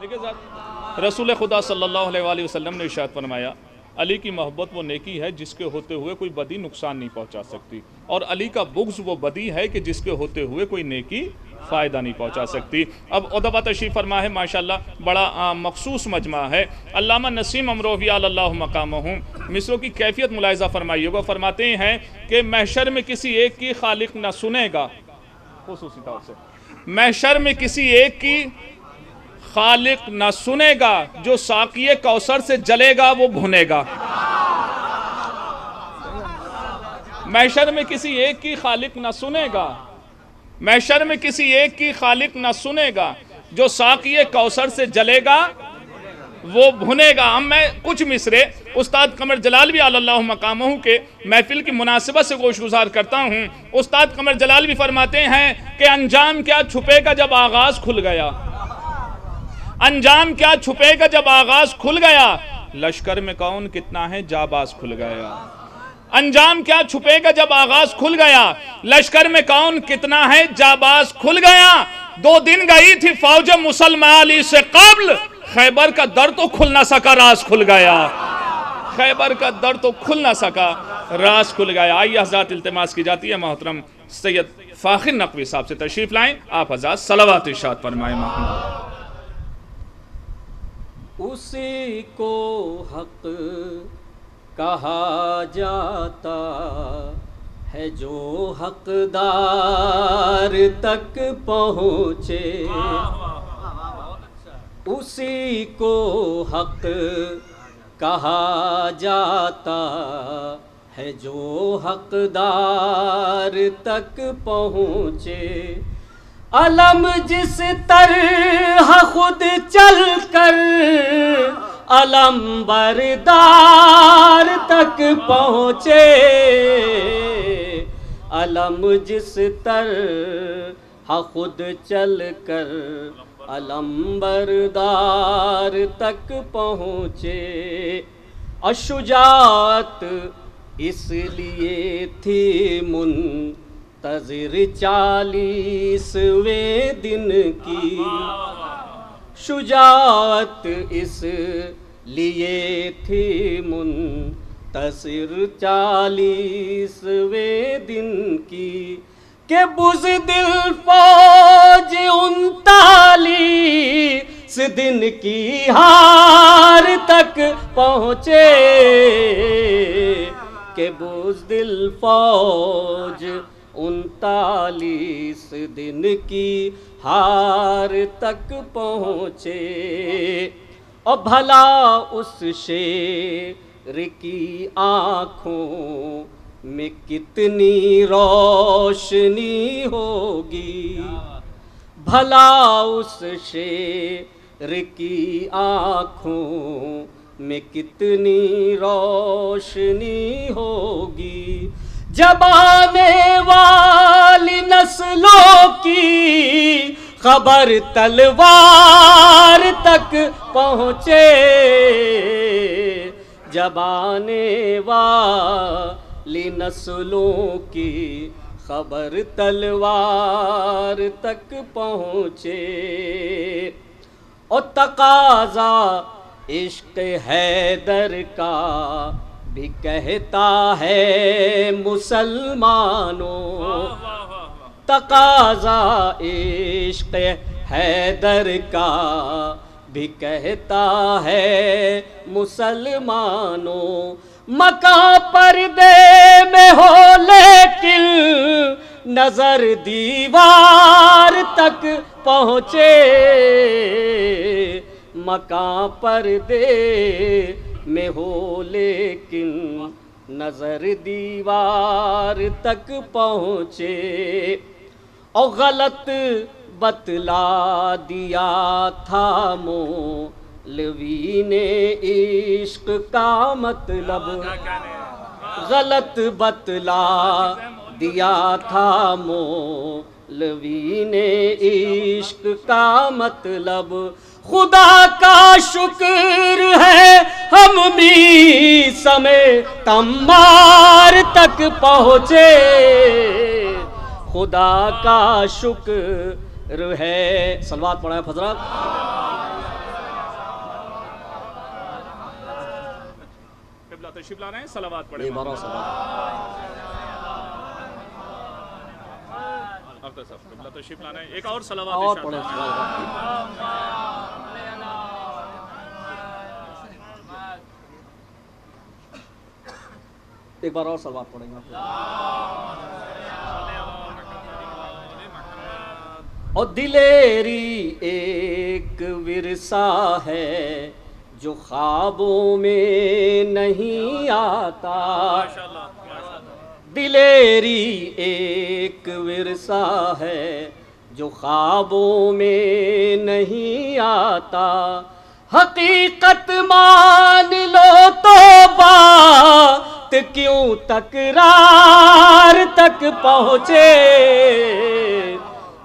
دیکھیں رسول خدا صلی اللہ علیہ وسلم نے ارشاد فرمایا علی کی محبت وہ نیکی ہے جس کے ہوتے ہوئے کوئی بدی نقصان نہیں پہنچا سکتی، اور علی کا بغض وہ بدی ہے کہ جس کے ہوتے ہوئے کوئی نیکی فائدہ نہیں پہنچا سکتی۔ اب ادبا تشریف فرما ہے ماشاءاللہ، بڑا مخصوص مجمع ہے۔ علامہ نسیم امروہی علی اللہ مقامہ مصروں کی کیفیت ملاحظہ فرمائیے گا، فرماتے ہیں کہ محشر میں کسی ایک کی خالق نہ سنے گا، خصوصی طور سے محشر میں کسی ایک کی خالق نہ سنے گا، جو ساقی کوثر سے جلے گا وہ بھنے گا۔ محشر میں کسی ایک کی خالق نہ سنے گا، محشر میں کسی ایک کی خالق نہ سنے گا، جو ساقی کوثر سے جلے گا وہ بھنے گا۔ اب میں کچھ مصرے استاد قمر جلال بھی علی اللہ مقامہ کے محفل کی مناسبت سے گوش گزار کرتا ہوں۔ استاد قمر جلال بھی فرماتے ہیں کہ انجام کیا چھپے گا جب آغاز کھل گیا، انجام کیا چھپے گا جب آغاز کھل گیا، لشکر میں کون کتنا ہے جاباز کھل گیا۔ انجام کیا چھپے گا جب آغاز کھل گیا، لشکر میں کون کتنا ہے جاباز کھل گیا۔ 2 دن گئی تھی فوج مسلمہ علی سے قبل، خیبر کا در تو کھل نہ سکا راز کھل گیا، خیبر کا در تو کھل نہ سکا راز کھل گیا۔ آئیے حضرات التماس کی جاتی ہے محترم سید فاخر نقوی صاحب سے تشریف لائیں، آپ حضرات صلوات ارشاد فرمائیں۔ محمود اسی کو حق کہا جاتا ہے جو حقدار تک پہنچے، اسی کو حق کہا جاتا ہے جو حقدار تک پہنچے۔ علم جس طرح خود چل کر علم بردار تک پہنچے، علم جس طرح خود چل کر علم بردار تک پہنچے۔ اور شجاعت اس لیے تھی منتظر 40ویں دن کی، شجاعت اس لیے تھی منتظر 40ویں دن کی، کہ بزدل فوج 39 دن کی ہار تک پہنچے، کہ بزدل فوج 39 دن کی ہار تک پہنچے۔ اور بھلا اس شیر کی آنکھوں میں کتنی روشنی ہوگی، بھلا اس شیر کی آنکھوں میں کتنی روشنی ہوگی، جب آنے والی نسلوں کی خبر تلوار تک پہنچے، جب آنے والی نسلوں کی خبر تلوار تک پہنچے۔ اور تقاضا عشق حیدر کا بھی کہتا ہے مسلمانوں، تقاضا عشق حیدر کا بھی کہتا ہے مسلمانوں، مکاں پردے میں ہو لیکن نظر دیوار تک پہنچے، مکاں پردے میں ہو لیکن نظر دیوار تک پہنچے۔ اور غلط بتلا دیا تھا مولوی نے عشق کا مطلب، غلط بتلا دیا تھا مولوی نے عشق کا مطلب، خدا کا شکر ہے ہم بھی سمے تمار تک پہنچے، خدا کا شکر ہے۔ صلوات پڑھیں حضرات۔ تشریف لا رہے ہیں, صلوات پڑھیں. ایک بار اور صلوات. اختر صاحب قبلہ تشریف لا رہے ہیں, ایک اور صلوات اور ارشاد پڑھیں فرمائیں. ایک بار اور صلوات پڑھیں گے. اور دلیری ایک ورثہ ہے جو خوابوں میں نہیں آتا. دلیری ایک ورثہ ہے جو خوابوں میں نہیں آتا. حقیقت مان لو تو بات کیوں تکرار تک پہنچے,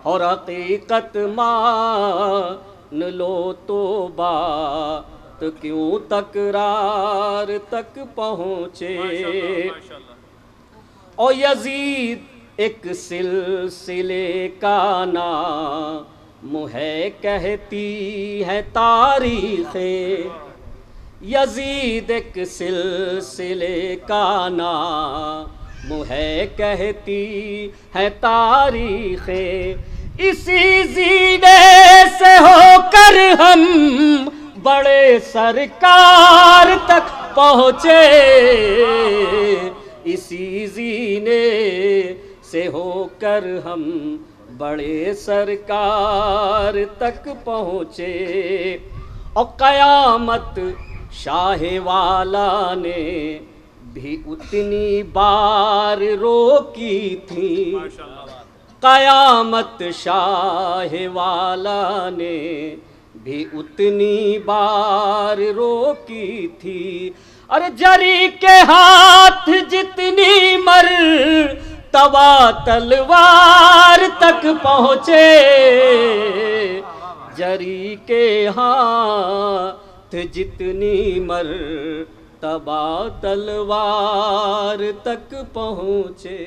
اور حقیقت مان لو تو بات کیوں تکرار تک پہنچے. اور یزید ایک سلسلے کا نام ہے کہتی ہے تاریخیں. یزید ایک سلسلے کا نام ہے کہتی ہے تاریخیں. اسی زینے سے ہو کر ہم بڑے سرکار تک پہنچے. اسی زینے سے ہو کر ہم بڑے سرکار تک پہنچے. اور قیامت شاہ والا نے بھی اتنی بار روکی تھی. قیامت شاہ والا نے بھی اتنی بار روکی تھی. ارے جری کے ہاتھ جتنی مرتبہ تلوار تک پہنچے. جری کے ہاتھ جتنی مرتبہ تلوار تک پہنچے.